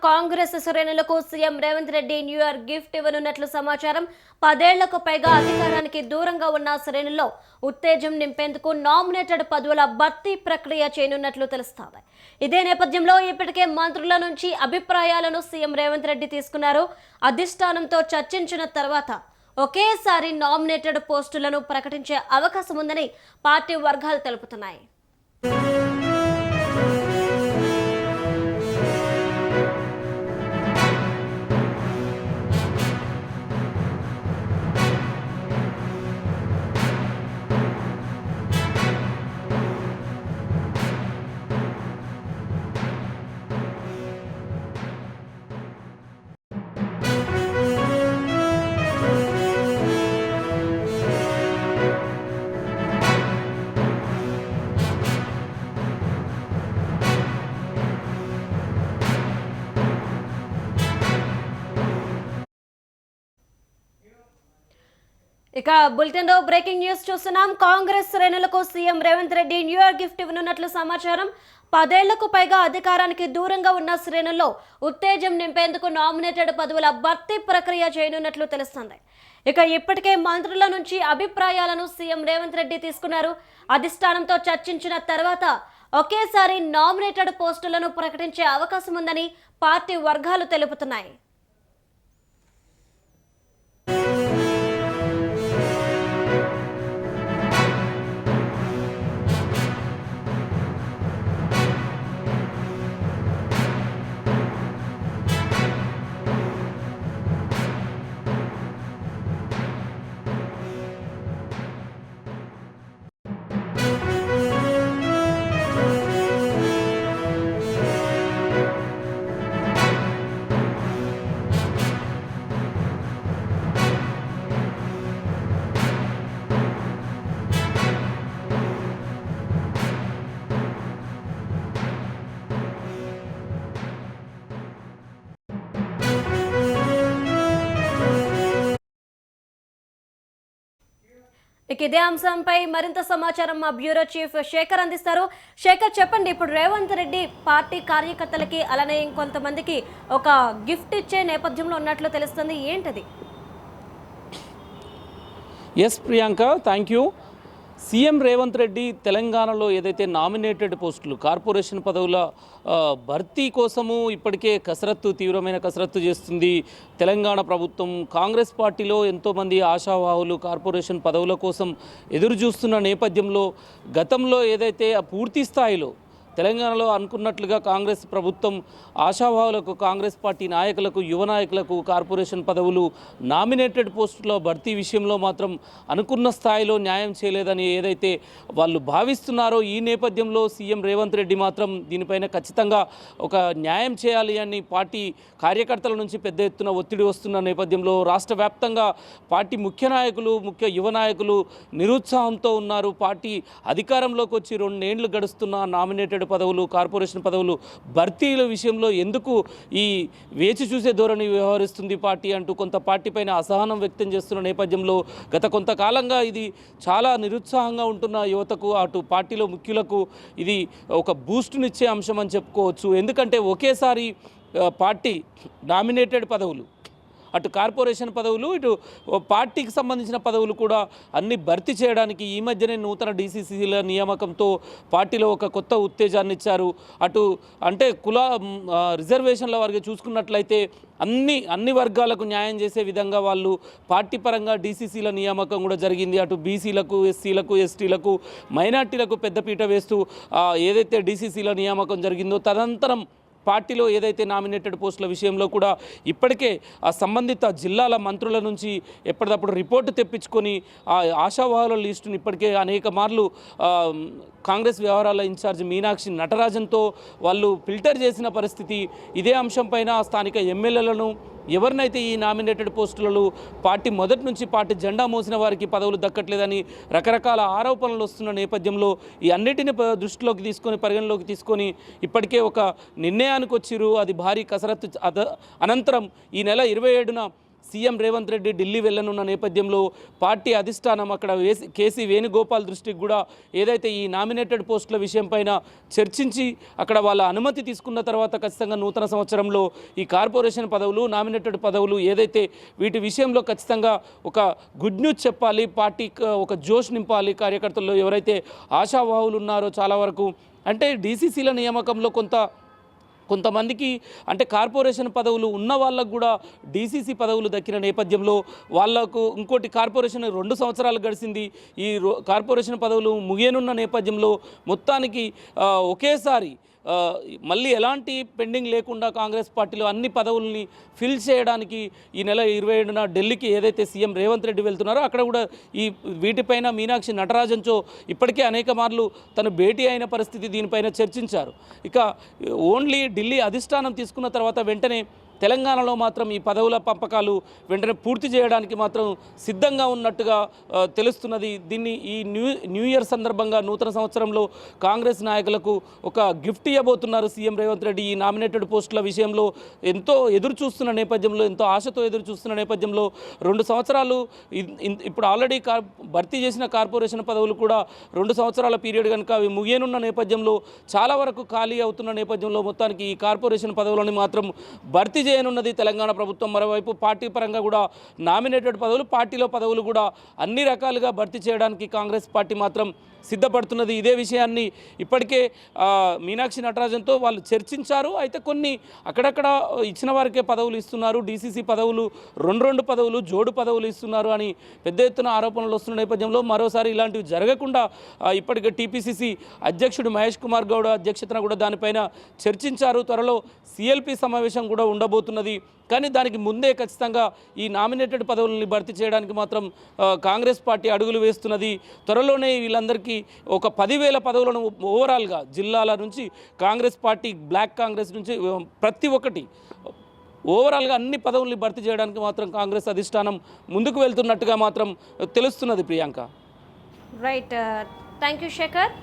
కాంగ్రెస్ శ్రేణులకు CM Revanth Reddy new year gift ఇవ్వనున్నట్లు సమాచారం. 10 ఏళ్లకు పైగా అధికారానికి దూరంగా ఉన్న శ్రేణుల్లో ఉత్తేజం నింపేందుకు నామినేటెడ్ పదవుల భర్తీ ప్రక్రియ చేయనున్నట్లు తెలుస్తోంది. ఇదే నేపథ్యంలో ఇప్పటికే మంత్రుల నుంచి అభిప్రాయాలను సీఎం రేవంత్ రెడ్డి తీసుకున్నారు. అధిష్టానంతో చర్చించిన తర్వాత ఒకేసారి నామినేటెడ్ పోస్టులను ప్రకటించే అవకాశం ఉందని పార్టీ వర్గాలు తెలుపుతున్నాయి. ఇక బులెటిన్ లో బ్రేకింగ్ న్యూస్ చూస్తున్నాం. కాంగ్రెస్ శ్రేణులకు CM Revanth Reddy new year gift ఇవ్వనున్నట్లు సమాచారం. 10 ఏళ్లకు పైగా అధికారానికి దూరంగా ఉన్న శ్రేణుల్లో ఉత్తేజం నింపేందుకు నామినేటెడ్ పదవుల భర్తీ ప్రక్రియ చేయనున్నట్లు తెలుస్తోంది. ఇక ఇప్పటికే మంత్రుల నుంచి అభిప్రాయాలను సీఎం రేవంత్ రెడ్డి తీసుకున్నారు. అధిష్టానంతో చర్చించిన తర్వాత ఒకేసారి నామినేటెడ్ పోస్టులను ప్రకటించే అవకాశం ఉందని పార్టీ వర్గాలు తెలుపుతున్నాయి. ఇక ఇదే అంశంపై మరింత సమాచారం మా బ్యూరో చీఫ్ శేఖర్ అందిస్తారు. శేఖర్, చెప్పండి, ఇప్పుడు రేవంత్ రెడ్డి పార్టీ కార్యకర్తలకి అలానే ఇంకొంతమందికి ఒక గిఫ్ట్ ఇచ్చే నేపథ్యంలో ఉన్నట్లు తెలుస్తుంది. ఏంటది? Yes Priyanka, thank you. CM Revanth Reddy తెలంగాణలో ఏదైతే నామినేటెడ్ పోస్టులు కార్పొరేషన్ పదవుల భర్తీ కోసము ఇప్పటికే తీవ్రమైన కసరత్తు చేస్తుంది తెలంగాణ ప్రభుత్వం. కాంగ్రెస్ పార్టీలో ఎంతోమంది ఆశావాహులు కార్పొరేషన్ పదవుల కోసం ఎదురు చూస్తున్న నేపథ్యంలో గతంలో ఏదైతే పూర్తి స్థాయిలో తెలంగాణలో అనుకున్నట్లుగా కాంగ్రెస్ ప్రభుత్వం ఆశావాహులకు, కాంగ్రెస్ పార్టీ నాయకులకు, యువ నాయకులకు కార్పొరేషన్ పదవులు నామినేటెడ్ పోస్టుల భర్తీ విషయంలో మాత్రం అనుకున్న స్థాయిలో న్యాయం చేయలేదని ఏదైతే వాళ్ళు భావిస్తున్నారో, ఈ నేపథ్యంలో సీఎం రేవంత్ రెడ్డి మాత్రం దీనిపైన ఖచ్చితంగా ఒక న్యాయం చేయాలి అని పార్టీ కార్యకర్తల నుంచి పెద్ద ఎత్తున ఒత్తిడి వస్తున్న నేపథ్యంలో రాష్ట్ర వ్యాప్తంగా పార్టీ ముఖ్య నాయకులు, ముఖ్య యువ నాయకులు నిరుత్సాహంతో ఉన్నారు. పార్టీ అధికారంలోకి వచ్చి 2 ఏళ్లు గడుస్తున్న నామినేటెడ్ పదవులు, కార్పొరేషన్ పదవులు భర్తీల విషయంలో ఎందుకు ఈ వేచి చూసే ధోరణి వ్యవహరిస్తుంది పార్టీ అంటూ కొంత పార్టీ పైన అసహనం వ్యక్తం చేస్తున్న నేపథ్యంలో గత కొంతకాలంగా ఇది చాలా నిరుత్సాహంగా ఉంటున్న యువతకు, అటు పార్టీలో ముఖ్యులకు ఇది ఒక బూస్టునిచ్చే అంశం అని చెప్పుకోవచ్చు. ఎందుకంటే ఒకేసారి పార్టీ నామినేటెడ్ పదవులు, అటు కార్పొరేషన్ పదవులు, ఇటు పార్టీకి సంబంధించిన పదవులు కూడా అన్ని భర్తీ చేయడానికి ఈ మధ్యనే నూతన డీసీసీల నియామకంతో పార్టీలో ఒక కొత్త ఉత్తేజాన్ని ఇచ్చారు. అటు అంటే రిజర్వేషన్ల వరకు చూసుకున్నట్లయితే అన్ని వర్గాలకు న్యాయం చేసే విధంగా వాళ్ళు పార్టీ పరంగా డీసీసీల నియామకం కూడా జరిగింది. అటు బీసీలకు, ఎస్సీలకు, ఎస్టీలకు, మైనార్టీలకు పెద్దపీట వేస్తూ ఏదైతే డీసీసీల నియామకం జరిగిందో తదనంతరం పార్టీలో ఏదైతే నామినేటెడ్ పోస్టుల విషయంలో కూడా ఇప్పటికే ఆ సంబంధిత జిల్లాల మంత్రుల నుంచి ఎప్పటికప్పుడు రిపోర్టు తెప్పించుకొని ఆ ఆశావాహుల లిస్టును ఇప్పటికే అనేక మార్లు కాంగ్రెస్ వ్యవహారాల ఇన్ఛార్జ్ మీనాక్షి నటరాజన్తో వాళ్ళు ఫిల్టర్ చేసిన పరిస్థితి. ఇదే అంశంపైన స్థానిక ఎమ్మెల్యేలను ఎవరినైతే ఈ నామినేటెడ్ పోస్టులలో పార్టీ మొదటి నుంచి పార్టీ జెండా మోసిన వారికి పదవులు దక్కట్లేదని రకరకాల ఆరోపణలు వస్తున్న నేపథ్యంలో ఈ అన్నిటిని దృష్టిలోకి తీసుకొని, పరిగణలోకి తీసుకొని ఇప్పటికే ఒక నిర్ణయానికి వచ్చిరు. అది భారీ కసరత్తు అనంతరం ఈ నెల 27న సీఎం రేవంత్ రెడ్డి ఢిల్లీ వెళ్ళనున్న నేపథ్యంలో పార్టీ అధిష్టానం అక్కడ కేసీ వేణుగోపాల్ దృష్టికి కూడా ఏదైతే ఈ నామినేటెడ్ పోస్టుల విషయం పైన చర్చించి అక్కడ వాళ్ళ అనుమతి తీసుకున్న తర్వాత ఖచ్చితంగా నూతన సంవత్సరంలో ఈ కార్పొరేషన్ పదవులు నామినేటెడ్ పదవులు ఏదైతే వీటి విషయంలో ఖచ్చితంగా ఒక గుడ్ న్యూస్ చెప్పాలి, పార్టీకి ఒక జోష్ నింపాలి. కార్యకర్తల్లో ఎవరైతే ఆశావాహులు ఉన్నారో చాలా వరకు అంటే డీసీసీల నియామకంలో కొంతమందికి అంటే కార్పొరేషన్ పదవులు ఉన్న వాళ్ళకు కూడా డీసీసీ పదవులు దక్కిన నేపథ్యంలో వాళ్ళకు ఇంకోటి కార్పొరేషన్ 2 సంవత్సరాలు గడిచింది. ఈ కార్పొరేషన్ పదవులు ముగియనున్న నేపథ్యంలో మొత్తానికి ఒకేసారి మళ్ళీ ఎలాంటి పెండింగ్ లేకుండా కాంగ్రెస్ పార్టీలో అన్ని పదవుల్ని ఫిల్ చేయడానికి ఈ నెల 27న ఢిల్లీకి ఏదైతే సీఎం రేవంత్ రెడ్డి వెళ్తున్నారో అక్కడ కూడా వీటిపైన మీనాక్షి నటరాజన్తో ఇప్పటికే అనేక మార్లు తను భేటీ అయిన పరిస్థితి, దీనిపైన చర్చించారు. ఇక ఓన్లీ ఢిల్లీ అధిష్టానం తీసుకున్న తర్వాత వెంటనే తెలంగాణలో మాత్రం ఈ పదవుల పంపకాలు వెంటనే పూర్తి చేయడానికి మాత్రం సిద్ధంగా ఉన్నట్టుగా తెలుస్తున్నది. దీన్ని ఈ న్యూ ఇయర్ సందర్భంగా నూతన సంవత్సరంలో కాంగ్రెస్ నాయకులకు ఒక గిఫ్ట్ ఇవ్వబోతున్నారు సీఎం రేవంత్ రెడ్డి. ఈ నామినేటెడ్ పోస్టుల విషయంలో ఎంతో ఎదురు చూస్తున్న నేపథ్యంలో, ఎంతో ఆశతో ఎదురు చూస్తున్న నేపథ్యంలో 2 సంవత్సరాలు ఇప్పుడు ఆల్రెడీ భర్తీ చేసిన కార్పొరేషన్ పదవులు కూడా 2 సంవత్సరాల పీరియడ్ కనుక అవి ముగియనున్న నేపథ్యంలో చాలా వరకు ఖాళీ అవుతున్న నేపథ్యంలో మొత్తానికి ఈ కార్పొరేషన్ పదవులను మాత్రం భర్తీ చేయనున్నది తెలంగాణ ప్రభుత్వం. మరోవైపు పార్టీ పరంగా కూడా నామినేటెడ్ పదవులు, పార్టీలో పదవులు కూడా అన్ని రకాలుగా భర్తీ చేయడానికి కాంగ్రెస్ పార్టీ మాత్రం సిద్ధపడుతున్నది. ఇదే విషయాన్ని ఇప్పటికే మీనాక్షి నటరాజన్తో వాళ్ళు చర్చించారు. అయితే కొన్ని అక్కడక్కడ ఇచ్చిన వారికే పదవులు ఇస్తున్నారు, డీసీసీ పదవులు 2 పదవులు జోడు పదవులు ఇస్తున్నారు అని పెద్ద ఎత్తున ఆరోపణలు వస్తున్న నేపథ్యంలో మరోసారి ఇలాంటివి జరగకుండా ఇప్పటికే టీపీసీసీ అధ్యక్షుడు మహేష్ కుమార్ గౌడ్ అధ్యక్షతన కూడా దానిపైన చర్చించారు. త్వరలో సిఎల్పి సమావేశం కూడా ఉండబోతున్నది. కానీ దానికి ముందే ఖచ్చితంగా ఈ నామినేటెడ్ పదవులని భర్తీ చేయడానికి మాత్రం కాంగ్రెస్ పార్టీ అడుగులు వేస్తున్నది. త్వరలోనే వీళ్ళందరికీ ఒక 10,000 పదవులను ఓవరాల్గా జిల్లాల నుంచి కాంగ్రెస్ పార్టీ, బ్లాక్ కాంగ్రెస్ నుంచి ప్రతి ఒక్కటి ఓవరాల్గా అన్ని పదవుల్ని భర్తీ చేయడానికి మాత్రం కాంగ్రెస్ అధిష్టానం ముందుకు వెళ్తున్నట్టుగా మాత్రం తెలుస్తున్నది. Priyanka, right, thank you Shekhar.